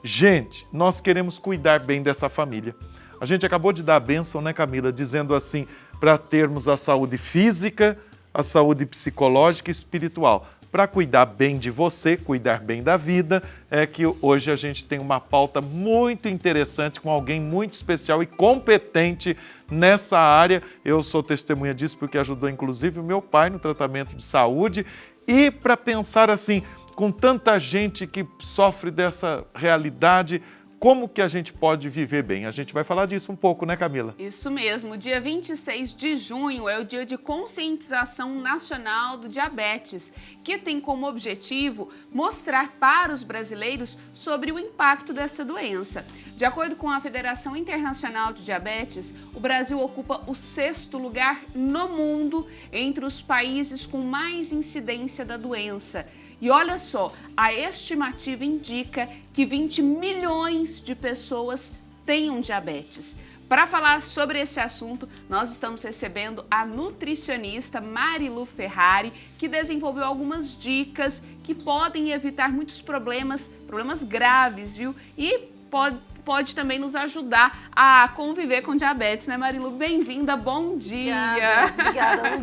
Gente, nós queremos cuidar bem dessa família. A gente acabou de dar a bênção, né, Camila? Dizendo assim, para termos a saúde física, a saúde psicológica e espiritual. Para cuidar bem de você, cuidar bem da vida, é que hoje a gente tem uma pauta muito interessante com alguém muito especial e competente nessa área. Eu sou testemunha disso porque ajudou inclusive o meu pai no tratamento de saúde. E para pensar assim, com tanta gente que sofre dessa realidade, como que a gente pode viver bem? A gente vai falar disso um pouco, né, Camila? Isso mesmo. Dia 26 de junho é o Dia de Conscientização Nacional do Diabetes, que tem como objetivo mostrar para os brasileiros sobre o impacto dessa doença. De acordo com a Federação Internacional de Diabetes, o Brasil ocupa o 6º lugar no mundo entre os países com mais incidência da doença. E olha só, a estimativa indica que 20 milhões de pessoas tenham diabetes. Para falar sobre esse assunto, nós estamos recebendo a nutricionista Marilu Ferrari, que desenvolveu algumas dicas que podem evitar muitos problemas graves, viu? E pode também nos ajudar a conviver com diabetes, né, Marilu? Bem-vinda, bom dia! Obrigada,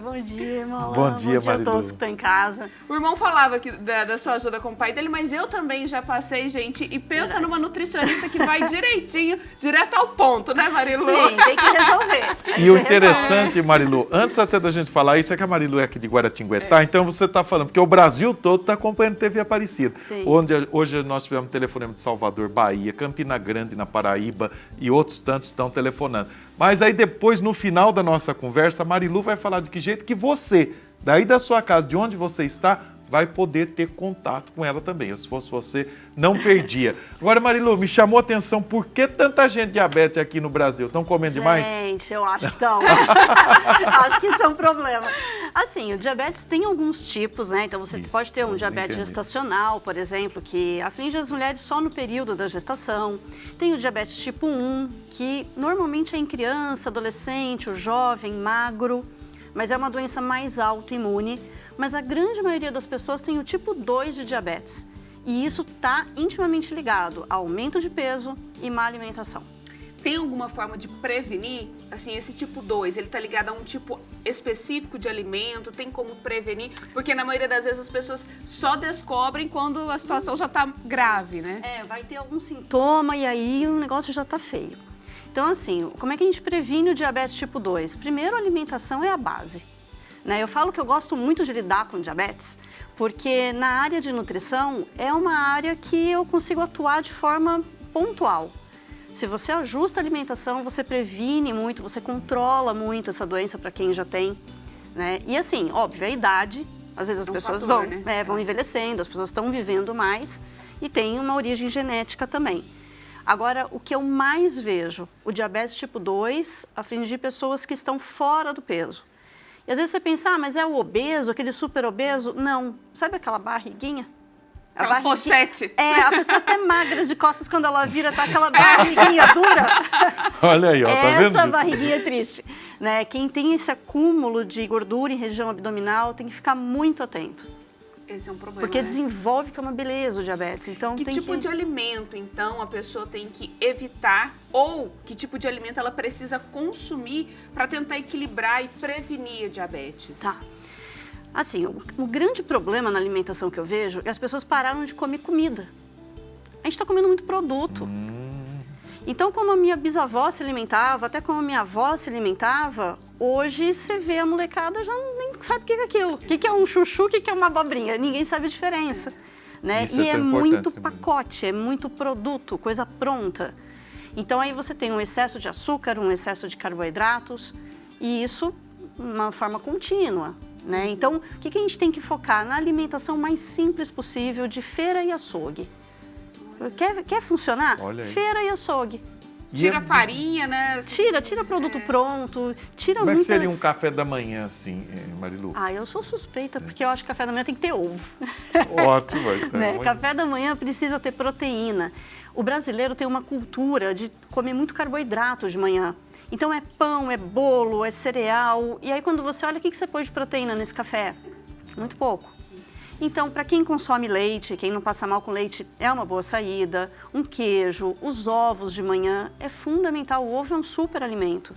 bom dia, irmão. Bom dia, Marilu. Bom dia a todos que estão em casa. O irmão falava da sua ajuda com o pai dele, mas eu também já passei, gente, e pensa numa nutricionista que vai direitinho, direto ao ponto, né, Marilu? Sim, tem que resolver. E o interessante, Marilu, antes até da gente falar isso, é que a Marilu é aqui de Guaratinguetá, então você está falando, porque o Brasil todo está acompanhando TV Aparecida, onde hoje nós tivemos telefonema de Salvador, Bahia, Campina Grande, na Paraíba, e outros tantos estão telefonando. Mas aí depois, no final da nossa conversa, a Marilu vai falar de que jeito que você, daí da sua casa, de onde você está, vai poder ter contato com ela também. Se fosse você, não perdia. Agora, Marilu, me chamou a atenção, por que tanta gente diabética aqui no Brasil? Estão comendo demais? Gente, eu acho que estão. Acho que isso é um problema. Assim, o diabetes tem alguns tipos, né? Então, você pode ter um diabetes gestacional, por exemplo, que aflige as mulheres só no período da gestação. Tem o diabetes tipo 1, que normalmente é em criança, adolescente, o jovem, magro, mas é uma doença mais autoimune. Mas a grande maioria das pessoas tem o tipo 2 de diabetes. E isso está intimamente ligado a aumento de peso e má alimentação. Tem alguma forma de prevenir? Assim, esse tipo 2, ele está ligado a um tipo específico de alimento? Tem como prevenir? Porque na maioria das vezes as pessoas só descobrem quando a situação já está grave, né? Vai ter algum sintoma e aí o negócio já está feio. Então, assim, como é que a gente previne o diabetes tipo 2? Primeiro, a alimentação é a base. Eu falo que eu gosto muito de lidar com diabetes, porque na área de nutrição é uma área que eu consigo atuar de forma pontual. Se você ajusta a alimentação, você previne muito, você controla muito essa doença para quem já tem. E assim, óbvio, a idade, às vezes as pessoas vão envelhecendo, as pessoas estão vivendo mais e tem uma origem genética também. Agora, o que eu mais vejo, o diabetes tipo 2 aflige pessoas que estão fora do peso. E às vezes você pensa, mas é o obeso, aquele super obeso? Não. Sabe aquela barriguinha? Aquela pochete. A pessoa até magra de costas, quando ela vira, tá aquela barriguinha dura. Olha aí, ó, tá vendo? Essa barriguinha é triste. Quem tem esse acúmulo de gordura em região abdominal tem que ficar muito atento. Esse é um problema, porque desenvolve que é uma beleza o diabetes. Então, que tipo de alimento, então, a pessoa tem que evitar ou que tipo de alimento ela precisa consumir para tentar equilibrar e prevenir a diabetes? Tá. Assim, o grande problema na alimentação que eu vejo é que as pessoas pararam de comer comida. A gente está comendo muito produto. Então, como a minha bisavó se alimentava, até como a minha avó se alimentava, hoje você vê a molecada já nem sabe o que é aquilo. O que é um chuchu, o que é uma abobrinha? Ninguém sabe a diferença. E é muito pacote, é muito produto, coisa pronta. Então aí você tem um excesso de açúcar, um excesso de carboidratos e isso de uma forma contínua. Então, o que a gente tem que focar? Na alimentação mais simples possível de feira e açougue. Quer funcionar? Feira e açougue. Tira farinha, né? Tira produto pronto, tira Como é que seria um café da manhã, assim, Marilu? Eu sou suspeita, porque eu acho que café da manhã tem que ter ovo. Ótimo. Café da manhã precisa ter proteína. O brasileiro tem uma cultura de comer muito carboidrato de manhã. Então é pão, é bolo, é cereal. E aí quando você olha, o que você põe de proteína nesse café? Muito pouco. Então, para quem consome leite, quem não passa mal com leite, é uma boa saída. Um queijo, os ovos de manhã, é fundamental. O ovo é um super alimento.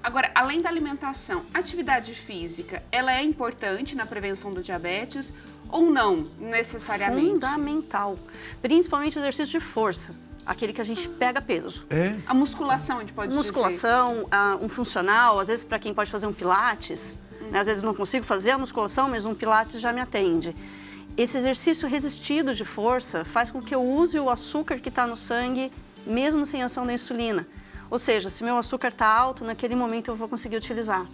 Agora, além da alimentação, atividade física, ela é importante na prevenção do diabetes ou não necessariamente? Fundamental. Principalmente o exercício de força, aquele que a gente pega peso. É? A musculação, a gente pode dizer. Musculação, um funcional, às vezes para quem pode fazer um pilates, né? Às vezes não consigo fazer a musculação, mas um pilates já me atende. Esse exercício resistido de força faz com que eu use o açúcar que está no sangue, mesmo sem ação da insulina. Ou seja, se meu açúcar está alto, naquele momento eu vou conseguir utilizar.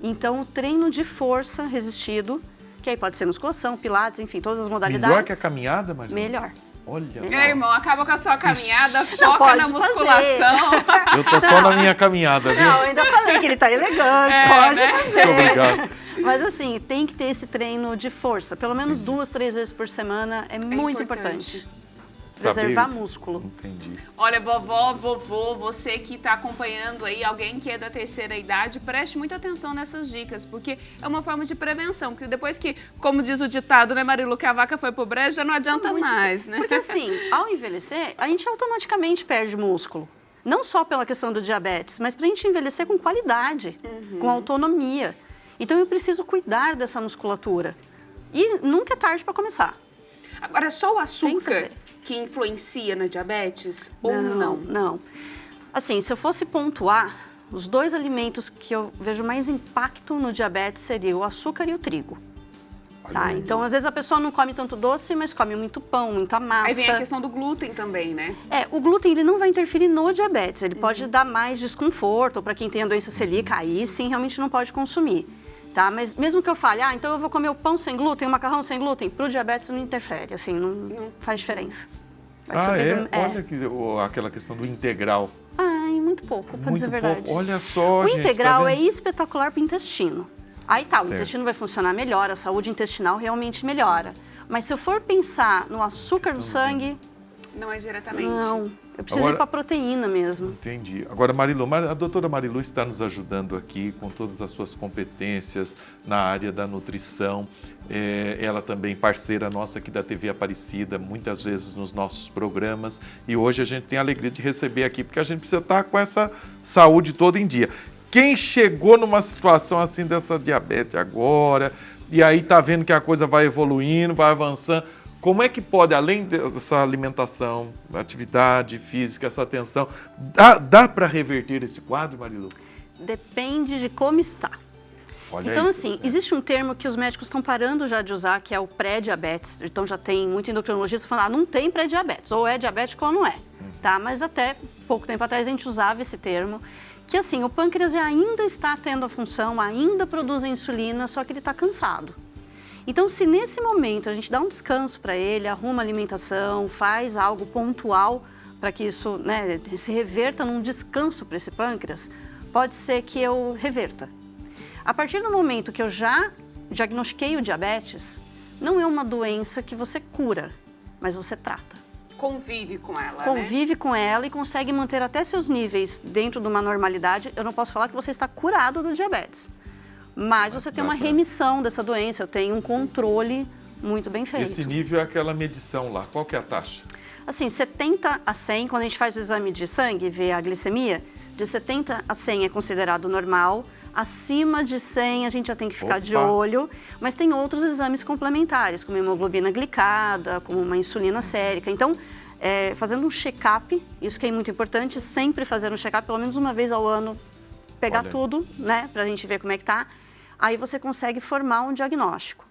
Então, o treino de força resistido, que aí pode ser musculação, pilates, enfim, todas as modalidades. Melhor que a caminhada, Maria? Melhor. Olha. Meu irmão, acaba com a sua caminhada, foca pode na musculação. Eu tô só na minha caminhada, viu? Não, eu ainda falei que ele tá elegante, É, pode né? fazer. Muito obrigado. Mas assim, tem que ter esse treino de força. Pelo menos 2, 3 vezes por semana é muito importante. Preservar músculo. Entendi. Olha, vovó, vovô, você que está acompanhando aí, alguém que é da terceira idade, preste muita atenção nessas dicas, porque é uma forma de prevenção, porque depois que, como diz o ditado, né, Marilu, que a vaca foi pro brejo, já não adianta mais, né? Porque assim, ao envelhecer, a gente automaticamente perde músculo. Não só pela questão do diabetes, mas para a gente envelhecer com qualidade, com autonomia. Então eu preciso cuidar dessa musculatura. E nunca é tarde para começar. Agora, é só o Tem que açúcar fazer. que influencia na diabetes ou não? Não. Assim, se eu fosse pontuar, os 2 alimentos que eu vejo mais impacto no diabetes seriam o açúcar e o trigo. Tá? Então, às vezes a pessoa não come tanto doce, mas come muito pão, muita massa. Aí vem a questão do glúten também, né? O glúten ele não vai interferir no diabetes, ele pode dar mais desconforto, ou para quem tem a doença celíaca, aí sim realmente não pode consumir. Tá? Mas mesmo que eu fale, então eu vou comer o pão sem glúten, o macarrão sem glúten, para o diabetes não interfere, assim, não faz diferença. Vai subir Olha aquela questão do integral. Muito pouco, para dizer a Muito verdade. pouco. Olha só, O gente. integral tá é vendo? espetacular para o intestino. Aí tá, o Certo. intestino vai funcionar melhor, a saúde intestinal realmente melhora. Mas se eu for pensar no açúcar do sangue, Não é diretamente. não. Eu preciso Agora- ir para a proteína mesmo. Entendi. Agora, Marilu, a doutora Marilu está nos ajudando aqui com todas as suas competências na área da nutrição. Ela também parceira nossa aqui da TV Aparecida, muitas vezes nos nossos programas. E hoje a gente tem a alegria de receber aqui, porque a gente precisa estar com essa saúde toda em dia. Quem chegou numa situação assim dessa diabetes agora, e aí tá vendo que a coisa vai evoluindo, vai avançando, como é que pode, além dessa alimentação, atividade física, essa atenção, dá para reverter esse quadro, Marilu? Depende de como está. Olha Então, isso, assim, certo. existe um termo que os médicos estão parando já de usar, que é o pré-diabetes. Então, já tem muito endocrinologista falando, não tem pré-diabetes, ou é diabético ou não é. Tá? Mas até pouco tempo atrás a gente usava esse termo, que assim, o pâncreas ainda está tendo a função, ainda produz a insulina, só que ele está cansado. Então, se nesse momento a gente dá um descanso para ele, arruma alimentação, faz algo pontual para que isso, né, se reverta num descanso para esse pâncreas, pode ser que eu reverta. A partir do momento que eu já diagnostiquei o diabetes, não é uma doença que você cura, mas você trata. Convive com ela, né? Convive com ela e consegue manter até seus níveis dentro de uma normalidade. Eu não posso falar que você está curado do diabetes, mas você tem uma remissão dessa doença, eu tenho um controle muito bem feito. Esse nível é aquela medição lá, qual que é a taxa? Assim, 70 a 100, quando a gente faz o exame de sangue e vê a glicemia, de 70 a 100 é considerado normal, acima de 100 a gente já tem que ficar de olho, mas tem outros exames complementares, como hemoglobina glicada, como uma insulina sérica. Então, fazendo um check-up, isso que é muito importante, sempre fazer um check-up pelo menos uma vez ao ano, pegar tudo, né, pra gente ver como é que tá, aí você consegue formar um diagnóstico.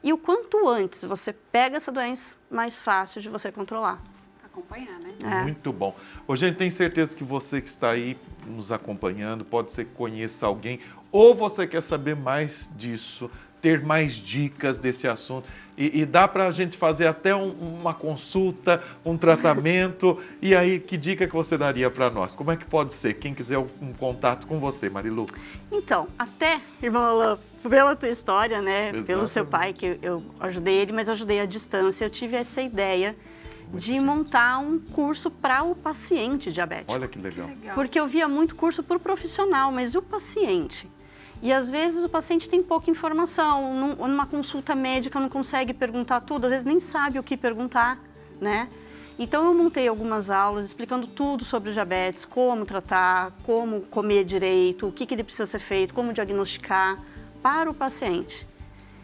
E o quanto antes você pega essa doença, mais fácil de você controlar. Acompanhar, né? Muito bom. Ô, gente, tenho certeza que você que está aí nos acompanhando, pode ser que conheça alguém, ou você quer saber mais disso, ter mais dicas desse assunto. E dá para a gente fazer até uma consulta, um tratamento. E aí, que dica que você daria para nós? Como é que pode ser? Quem quiser um contato com você, Marilu. Então, até, irmã Alain, pela tua história, né? Exatamente. Pelo seu pai, que eu ajudei ele, mas ajudei à distância, eu tive essa ideia de montar um curso para o paciente diabético. Olha que legal. Porque eu via muito curso para o profissional, mas e o paciente? E às vezes o paciente tem pouca informação, numa consulta médica não consegue perguntar tudo, às vezes nem sabe o que perguntar, né? Então eu montei algumas aulas explicando tudo sobre o diabetes, como tratar, como comer direito, o que ele precisa ser feito, como diagnosticar para o paciente.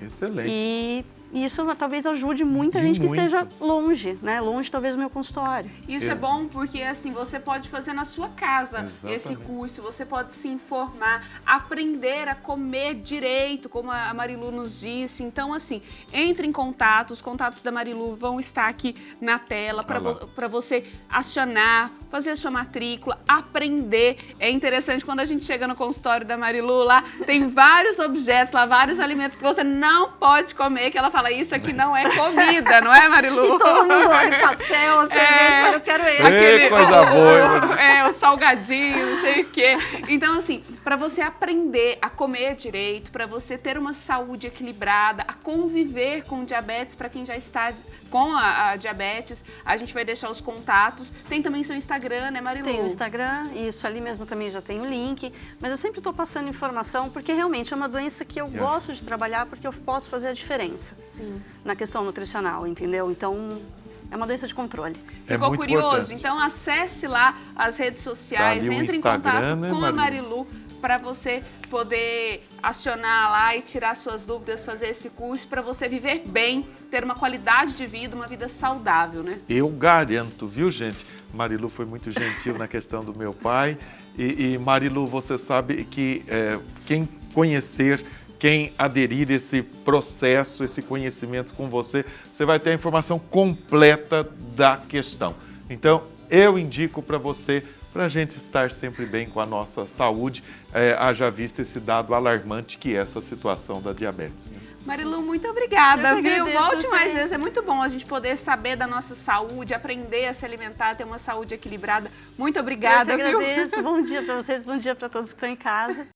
Excelente. E isso talvez ajude muita gente que esteja longe, né? Longe talvez do meu consultório. Isso é bom porque assim você pode fazer na sua casa esse curso, você pode se informar, aprender a comer direito, como a Marilu nos disse. Então assim, entre em contato, os contatos da Marilu vão estar aqui na tela para você acionar, fazer a sua matrícula, aprender. É interessante quando a gente chega no consultório da Marilu, lá tem vários objetos, lá vários alimentos que você não pode comer, que ela fala, isso aqui não é comida, não é, Marilu? E todo mundo olha pastel, cerveja, eu quero esse. Aquele, coisa boa. O salgadinho, não sei o quê. Então, assim, para você aprender a comer direito, para você ter uma saúde equilibrada, a conviver com diabetes, para quem já está com a diabetes, a gente vai deixar os contatos. Tem também seu Instagram, né, Marilu? Tem o Instagram, isso ali mesmo também já tem o link, mas eu sempre estou passando informação porque realmente é uma doença que eu gosto de trabalhar porque eu posso fazer a diferença. Sim. Na questão nutricional, entendeu? Então, é uma doença de controle. Ficou curioso? Importante. Então acesse lá as redes sociais, Tá ali o entre em Instagram, contato né, com a Marilu? Marilu para você poder acionar lá e tirar suas dúvidas, fazer esse curso para você viver bem, ter uma qualidade de vida, uma vida saudável, né? Eu garanto, viu, gente? Marilu foi muito gentil na questão do meu pai. E Marilu, você sabe que quem conhecer, quem aderir esse processo, esse conhecimento com você, você vai ter a informação completa da questão. Então, eu indico para você, para a gente estar sempre bem com a nossa saúde, haja visto esse dado alarmante que é essa situação da diabetes. Né? Marilu, muito obrigada, Eu que viu? agradeço, Volte mais sim. vezes, é muito bom a gente poder saber da nossa saúde, aprender a se alimentar, ter uma saúde equilibrada. Muito obrigada, Eu que viu? agradeço. Bom dia para vocês, bom dia para todos que estão em casa.